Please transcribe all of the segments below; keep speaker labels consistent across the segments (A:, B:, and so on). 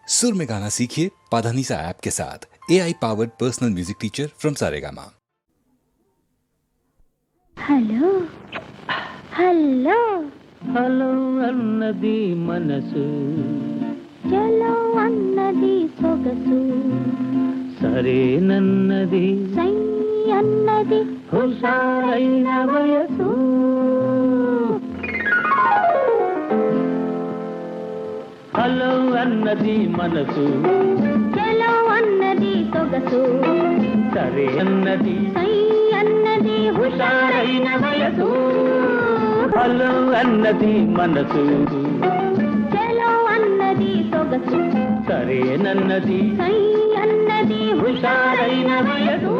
A: सुर में गाना सीखिए पाधानीसा ऐप के साथ। AI powered personal music teacher from Saregama.
B: Hello hello
C: hello అన్నది మనసు,
B: చలో అన్నది సొగసు,
C: సరేనన్నది
B: సై అన్నది
C: హుషారైన వయసు. హలో అన్నది మనసు,
B: చలో అన్నది సొగసు,
C: సరే అన్నది
B: సై అన్నది
C: హుషారైన వయసు. హలో అన్నది మనసు,
B: చలో అన్నది సొగసు,
C: సరేనన్నది
B: సై అన్నది
C: హుషారైన వయసు.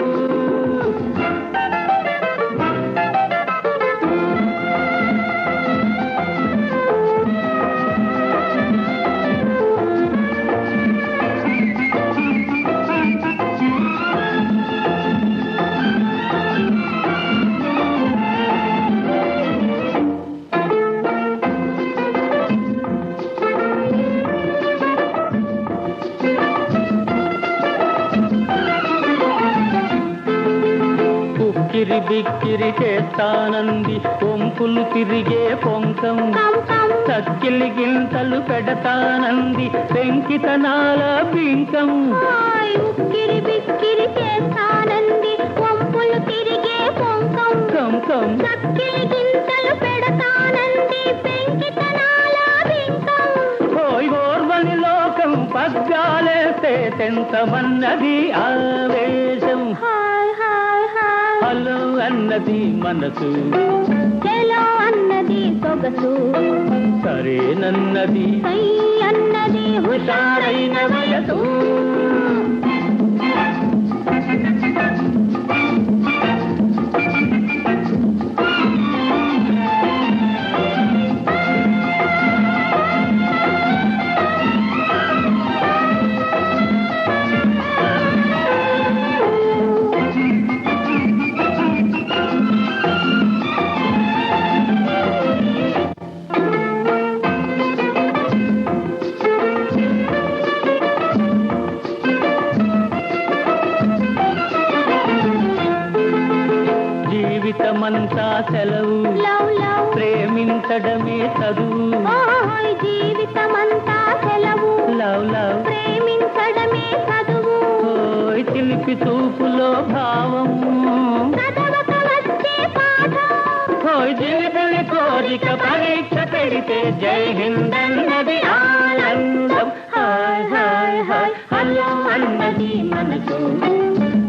C: బిక్కిరి బిక్కిరి చేస్తానంది, పొంకులు తిరిగే పొంకం, చక్కిలి గింతలు పెడతానంది, పెంకితనాల పింకం.
B: ఉక్కిరి బిక్కిరి చేస్తానంది, పొంపులు తిరిగే పొంకం,
C: కంకం
B: చక్కిలి గింతలు పెడతానంది, పెంకితనాల పింకం.
C: ఓయ్ ఓర్వని లోకం పగ్గాలేస్తే తెంతమన్నది ఆవేశం.
B: హాయ్ హాయ్ హాయ్
C: హలో అన్నది మనసు,
B: చలో అన్నది సొగసు,
C: సరేనన్నది
B: సై అన్నది
C: హుషారైన వయసు. జీవితమంతా సెలవు,
B: లవ్ లవ్
C: ప్రేమించడమే చదువు.
B: ఓయ్ జీవితమంతా సెలవు,
C: లవ్ లవ్
B: ప్రేమించడమే చదువు.
C: ఓయ్ చిలిపి చూపులో భావం,
B: చదవక వచ్చే పాఠం.
C: ఓయ్ జిలిపిలి కోరిక పరీక్ష పెడితే జై హింద్ అన్నది ఆనందం. హాయ్ హాయ్ హాయ్ హలో అన్నది మనసు,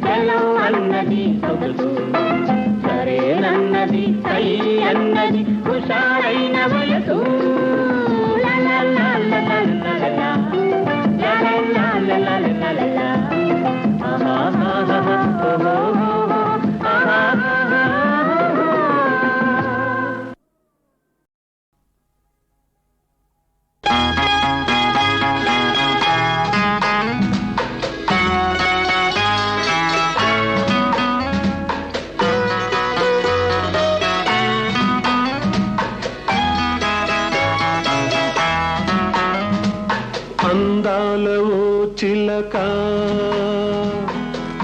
C: చలో అన్నది సొగసు, సరేనన్నది సై అన్నది హుషారైన వయసు. లా లా లా లా లా లా లా లా. లా లా లా లా లా లా లా. ఆహా ఆహా ఓహో ఓహో ఆహా ఆహా.
D: అందాల ఓ చిలక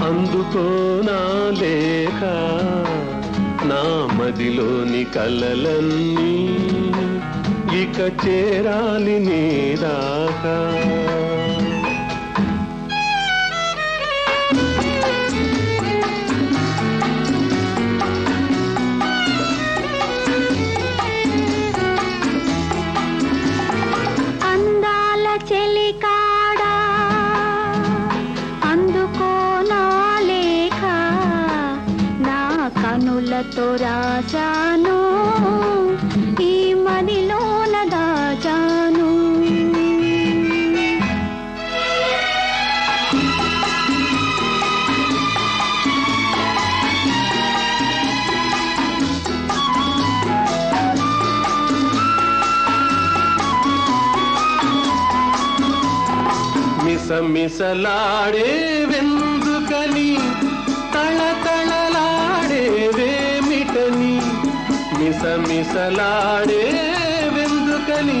D: అందుకో నా లేఖ, నా మదిలోని కలలన్నీ ఇక చేరాలి నీ దాకా.
B: అందాల చెలికాడా అందుకో నా లేఖ, నా కనులతో రాశాను, ఈ మదిలోన దాచాను.
D: మిసమిసలాడే వెందుకని, తళతళలాడే వేమిటని, మిసమిసలాడే వెందుకని,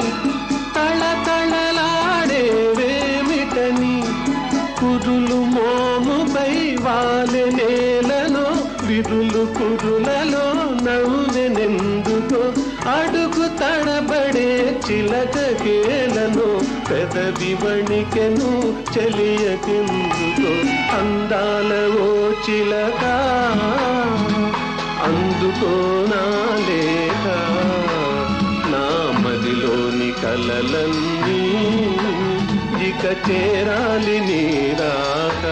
D: తళతళలాడే వేమిటని. విరులు కురులలో నవ్వెనెందుకో అడుగు తడబడే చిలకకేలను పెదవి వణికెను చెలియకెందుకో అందాల ఓ చిలక అందుకోనా లేక నా మదిలోని కలలన్నీ ఇక చేరాలి నీరాక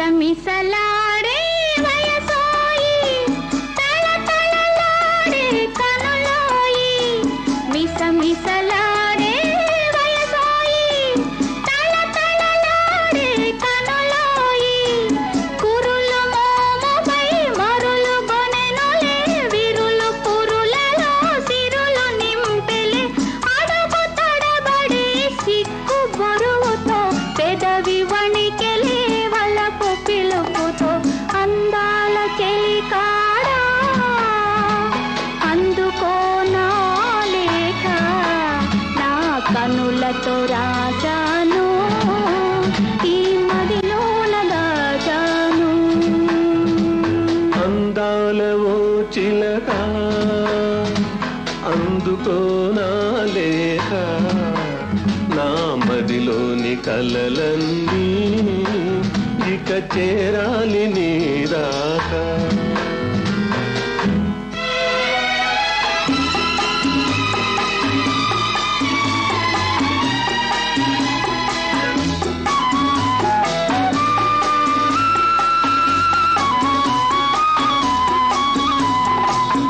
B: మిసమిసలాడే వయసోయి తళతళలాడే కనులోయి మిసమిసలాడే వయసోయి తళతళలాడే కనులోయి కురులు మోముపై మరులు గొనెనులే విరులు పురులలో సిరులు నింపెలే అడుగు తడబడి సిక్కు బరువుతో పెదవి వణికెలే పిలుపుతో అందాల చెలికాడా అందుకోనా లేక నా కనులతో రాజాను ఈ మదిలోన దాచాను
D: అందాల ఓ చిలక అందుకోనా లేక నా మదిలోని కలలన్నీ ఇక చేరాలి నీరాక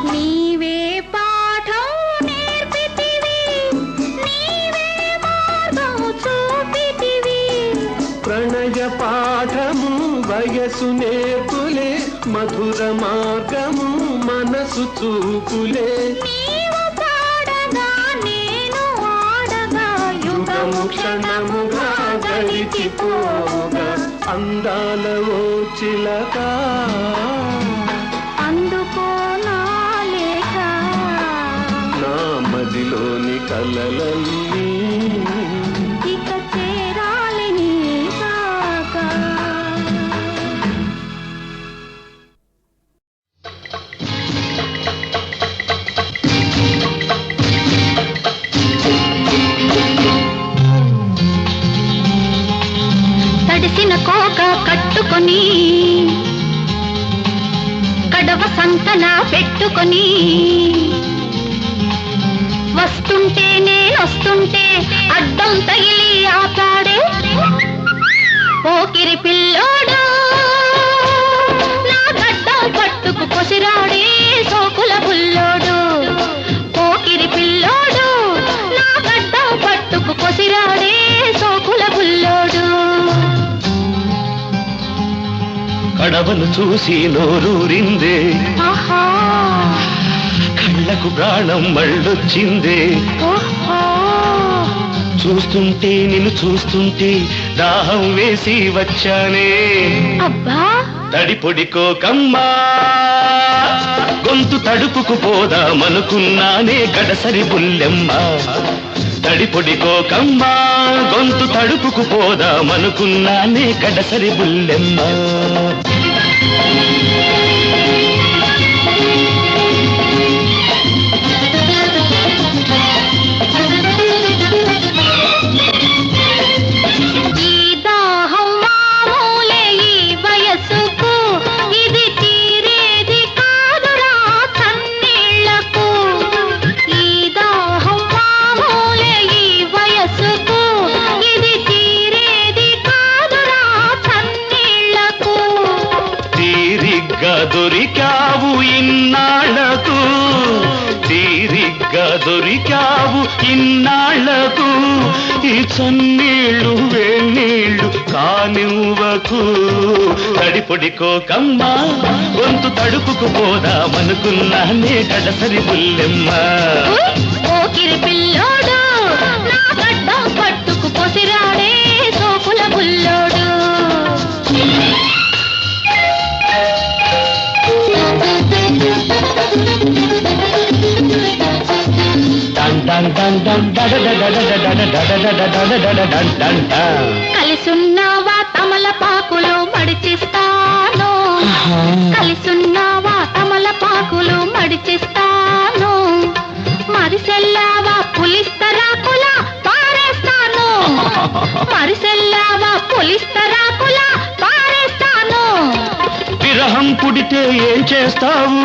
B: నీవే పాఠం నేర్పితివి నీవే మార్గం చూపితివి
D: ప్రణయ పాఠము వయసు నేర్పులే మధుర మార్గము మనసు చూపులే
B: నీవు పాడగా నేను ఆడగా
D: యుగము క్షణముగా గడిచిపోగా అందాల ఓ చిలక
B: అందుకోనా లేక
D: నా మదిలోని కలలన్నీ
B: ఇక చేరాలి నీ దాకా తడిసిన కోక కట్టుకొని కడవ సంతన పెట్టుకొని వస్తుంటే నేనొస్తుంటే అడ్డం తగిలి ఆపాడే పోకిరి పిల్లోడు నా గడ్డం పట్టుకు కొసిరాడే సోకుల బుల్లోడు పోకిరి పిల్లోడు నా గడ్డం పట్టుకు కొసిరాడే సోకుల బుల్లోడు
D: కడవను చూసి నోరూరిందే
B: ఆహా
D: కళ్ళకు ప్రాణం మళ్ళొచ్చిందే
B: ఓహో
D: చూస్తుంటే నిన్ను చూస్తుంటే దాహం వేసి వచ్చానే
B: అబ్బా
D: తడి పొడికోకమ్మా గొంతు తడుపుకు పోదామనుకున్నానే గడసరి బుల్లెమ్మ తడి పొడికోకమ్మా గొంతు తడుపుకు పోదామనుకున్నానే గడసరి బుల్లెమ్మ దొరికావు ఇన్నాళ్లకు తీరిగ్గా దొరికావు ఇన్నాళ్లకు ఈ చన్నీళ్ళు వేణీళ్ళు కానివ్వకు తడిపొడికోకమ్మా గొంతు తడుపుకు పోదామనుకున్నానే గడసరి బుల్లెమ్మ
B: పోకిరి పిల్లోడు నా గడ్డం పట్టుకు పొసిరాడే సోకుల బుల్లోడు కలిసున్నావా తమలపాకులు మడిచిస్తాను కలిసున్నావా తమలపాకులు మడిచిస్తాను మరిసెల్లావా పులిస్తరాకుల పారేస్తాను మరిసెల్లావా పులిస్తరాకుల పారేస్తాను
D: విరహం పుడితే ఏం చేస్తావు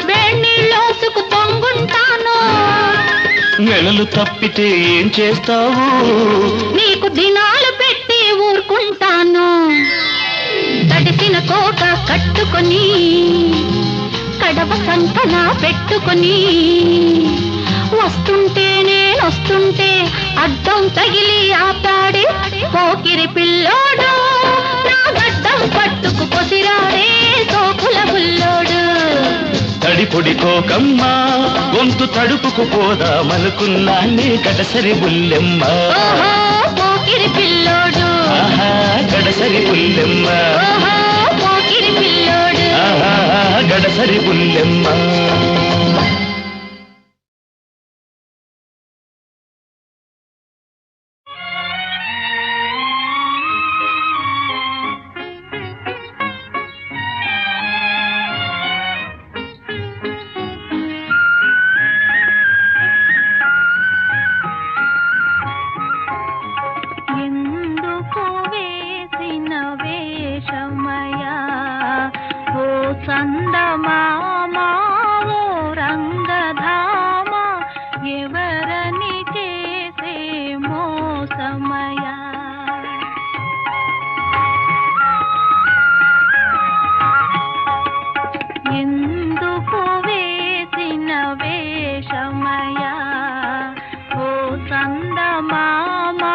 B: వేణీళ్ళోసుకు పొంగుంటాను
D: నెలలు తప్పితే ఏం చేస్తావు
B: నీకు దినాలు పెట్టి ఊరుకుంటాను తడిసిన కోట కట్టుకొని కడవ సంకన పెట్టుకొని వస్తుంటే నేనొస్తుంటే అడ్డం తగిలి ఆపాడి పోకిరి పిల్లోడు నా గడ్డం పట్టుకు పొసిరాడే సోకుల బుల్లోడు
D: తడిపొడి కోకమ్మ గొంతు తడుపుకు పోదామనుకున్నానే గడసరి బుల్లెమ్మ
B: ఓహో పోకిరి పిల్లోడు
D: ఆహా గడసరి బుల్లెమ్మ
B: ఓహో పోకిరి పిల్లోడు
D: ఆహా గడసరి బుల్లెమ్మ
B: ఎందుకు వేసిన వేషమయా ఓ చందమామా ఓ రంగధామ ఎవరని చేసే మోసమయా ఎందుకు వేసిన వేషమయా ఓ చందమామా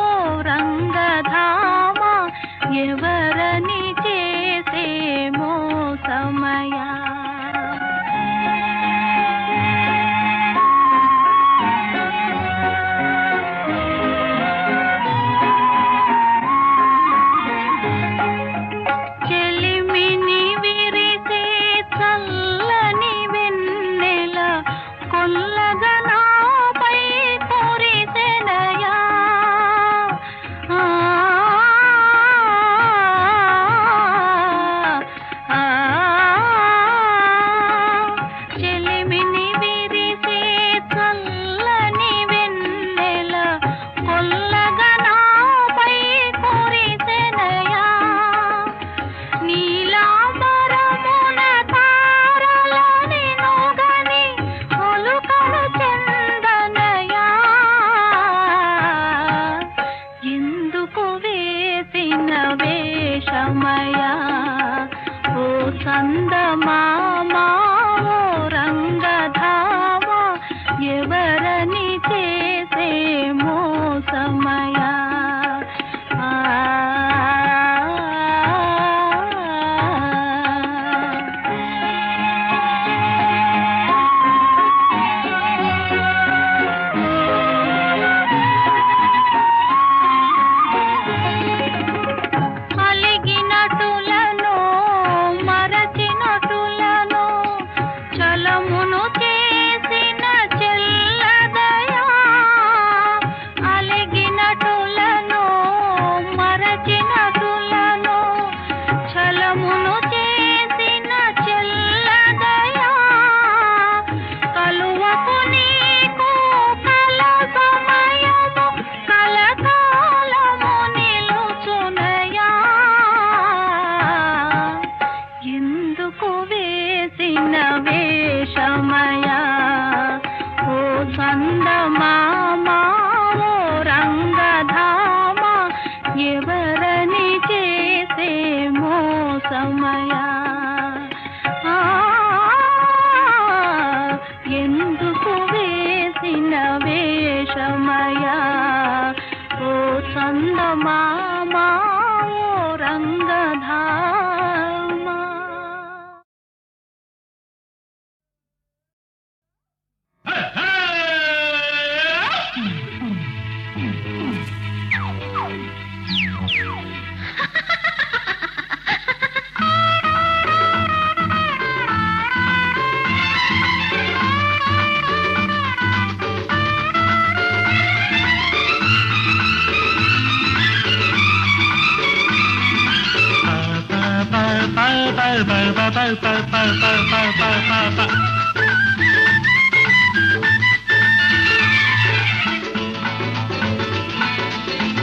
B: ఓ రంగధామ ఎవరని చేసే మోసమయా చెలిమిని విరిసే చల్లని వెన్నెల కొల్లగా నాపై కురిసెనయా ఆ ఆ చెలిమిని విరిసే చల్లని వెన్నెల కొల్లగా నాపై కురిసెనయా నీలాంబరమున తారలని నొగని ఒలుకలు చందనయా ఎందుకు వేసిన వేషమయా ఓ చందమామా ఓ రంగధామ ఎవరని చేసే మోసమయా అలిగినటులను మరచినటులను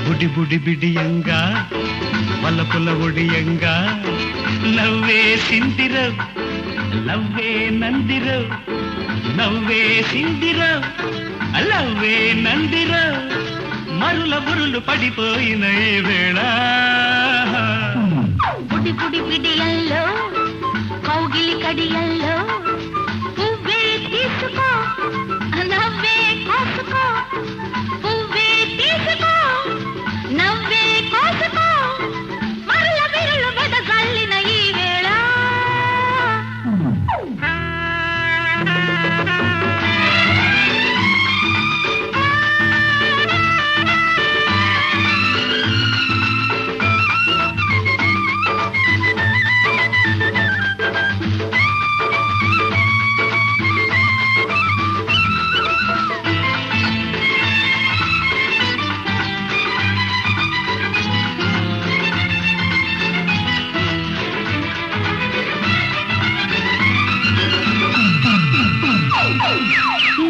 D: బుడి బుడి బిడియంగా వల్లపుల ఒడియంగా నవ్వే సిందిరో లవ్వే నందిరో నవ్వే సిందిరో లవ్వే నందిరో మరుల బురులు పడిపోయిన ఈ వేళ
B: బుడి బుడి బిడియల్లో కౌగిలి కడియల్లో పువ్వే తీసుకో నవ్వే కోసుకో పువ్వే తీసుకో నవ్వే కోసుకో మరుల బిరులు బెదగల్లిన ఈ వేళ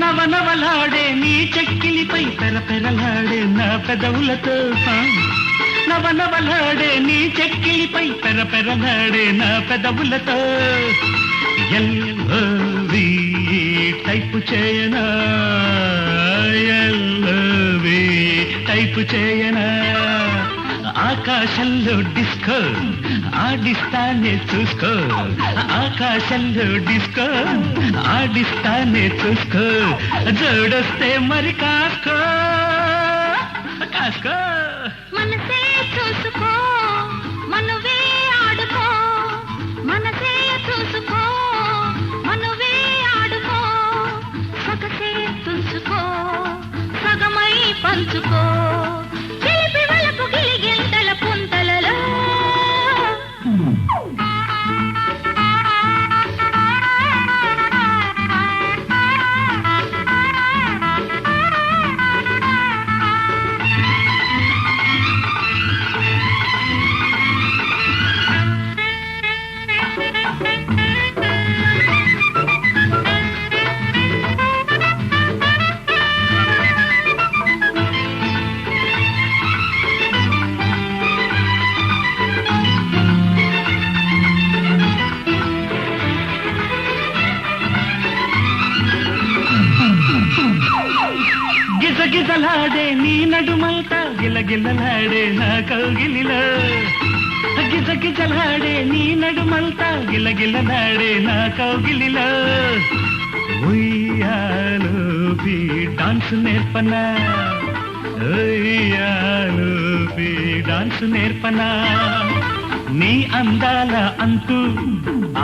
D: నవనవలాడే నీ చెక్కిలిపై పెరపెరలాడే నా పెదవులతో నవనవలాడే నీ చెక్కిలిపై పెరపెరలాడే నా పెదవులతో ఎల్లోవి టైపు చేయనా ఎల్లోవి టైపు చేయనా ఆకాశంలో డిస్కో ఆడిస్తానే చూసుకో ఆకాశంలో డిస్కో ఆడిస్తానే చూసుకో జోడొస్తే మరి కాసుకో కాసుకో
B: మనసే చూసుకో మనవే ఆడుకో మనసే చూసుకో మనవే ఆడుకో సగసే తుంచుకో సగమై పంచుకో చిలిపి వలపు గిలిగింతల పుంతలలో
D: గిజగిజలాడే నీ నడుమంతా గిలగిలలాడే నా కౌగిలిలో గిజగిజలాడే నీ నడుమంతా గిలగిలలాడే నా కౌగిలిలో ఉయ్యాలోపి డాన్స్ నేర్పనా ఉయ్యాలోపి డాన్స్ నేర్పనా నీ అందాల అంతు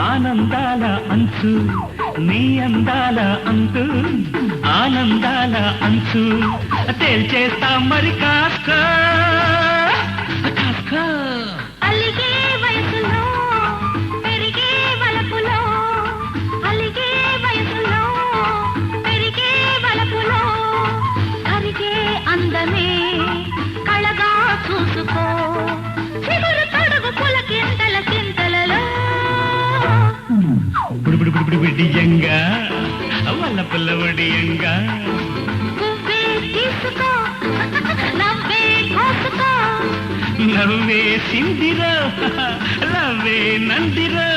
D: ఆనందాల అంచు నీ అందాల అంతు ఆనందాల అంచు తేల్చేస్తా మరి కాస్కో కాస్కో
B: అలిగే వయసులో పెరిగే వలపులో అలిగే వయసులో పెరిగే వలపులో కరిగే అందమే కళగా చూసుకో చిగురు తొడుగు పులకింతల చింతలలో
D: బుడి బుడి బుడి బిడియంగా వల్లపుల్ల ఒడియంగా
B: పువ్వే తీసుకో నవ్వే కోసుకో
D: నవ్వే సిందిరో లవ్వే నందిరో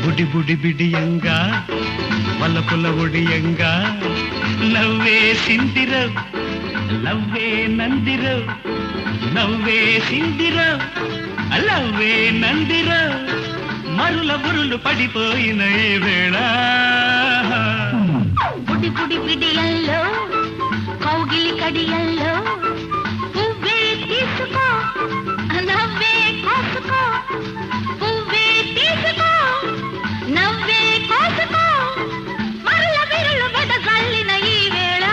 D: బుడి బుడి బిడియంగా వల్లపుల ఒడియంగా నవ్వే సిందిరో లవ్వే నందిరో నవ్వే సిందిరో లవ్వే నందిరో మరుల బురులు పడిపోయిన ఈ వేళ
B: బుడి బుడి బిడియల్లో కౌగిలి కడియల్లో పువ్వే తీసుకో నవ్వే కోసుకో పువ్వే తీసుకో నవ్వే కోసుకో మరల విరులు వెదజల్లిన ఈ వేళ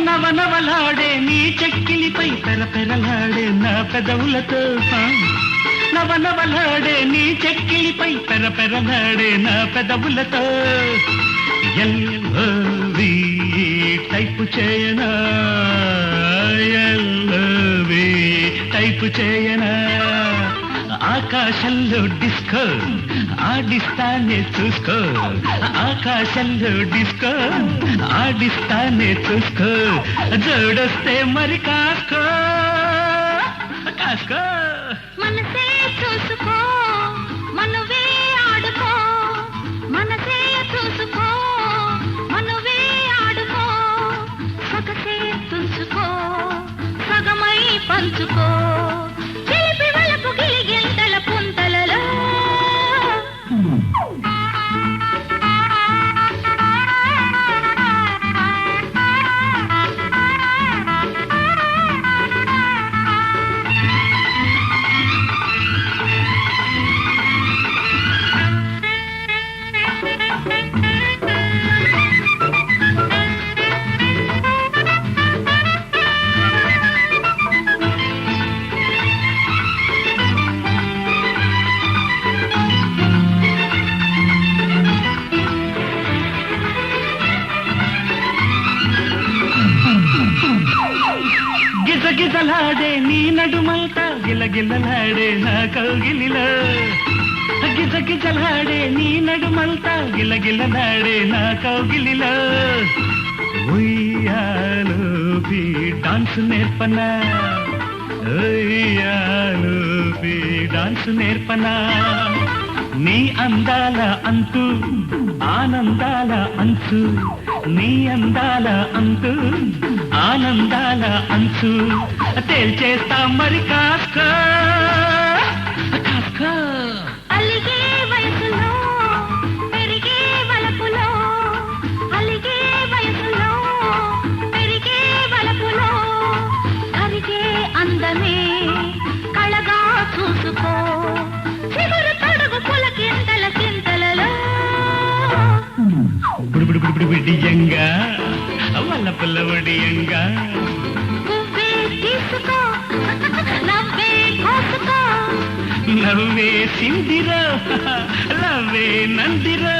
D: నవనవలాడే నీ చెక్కిలిపై పెరపెరలాడే నా పెదవులతో నవనవలాడే నీ చెక్కిలిపై పెరపెరలాడే నా పెదవులతో ఎల్వి టైపు చేయనా ఎల్వి టైపు చేయనా ఆకాశంలో డిస్కో ఆడిస్తానే చూసుకో ఆకాశంలో డిస్కో ఆడిస్తానే చూసుకో జోడొస్తే మరి కాసుకో కాసుకో
B: మనసే చూసుకో మనవే ఆడుకో మనసే చూసుకో మనవే ఆడుకో సగసే తుంచుకో సగమై పంచుకో చిలిపి వలపు గిలిగింతల పుంతలలో
D: గిజగిజలాడే నీ నడుమంతా గిలగిలలాడే నా కౌగిలిలో గిజగిజలాడే నీ నడుమంతా గిలగిలలాడే నా కౌగిలిలో ఉయ్యాలోపి డాన్స్ నేర్పనా ఉయ్యాలోపి డాన్స్ నేర్పనా నీ అందాల అంతు ఆనందాల అంచు నీ అందాల అంతు ఆనందాల అంచు తేల్చేస్తా మరి కాస్కో కాస్కో
B: అలిగే వయసులో పెరిగే వలపులో అలిగే వయసులో పెరిగే వలపులో కరిగే అందమే కళగా చూసుకో చిగురు తొడుగు పులకింతల చింతలలో
D: బిడియంగా వల్ల పుల్ల ఒడియంగా
B: పువ్వే తీసుకో నవ్వే కోసుకో
D: నవ్వే సిందిరో లవ్వే నందిరో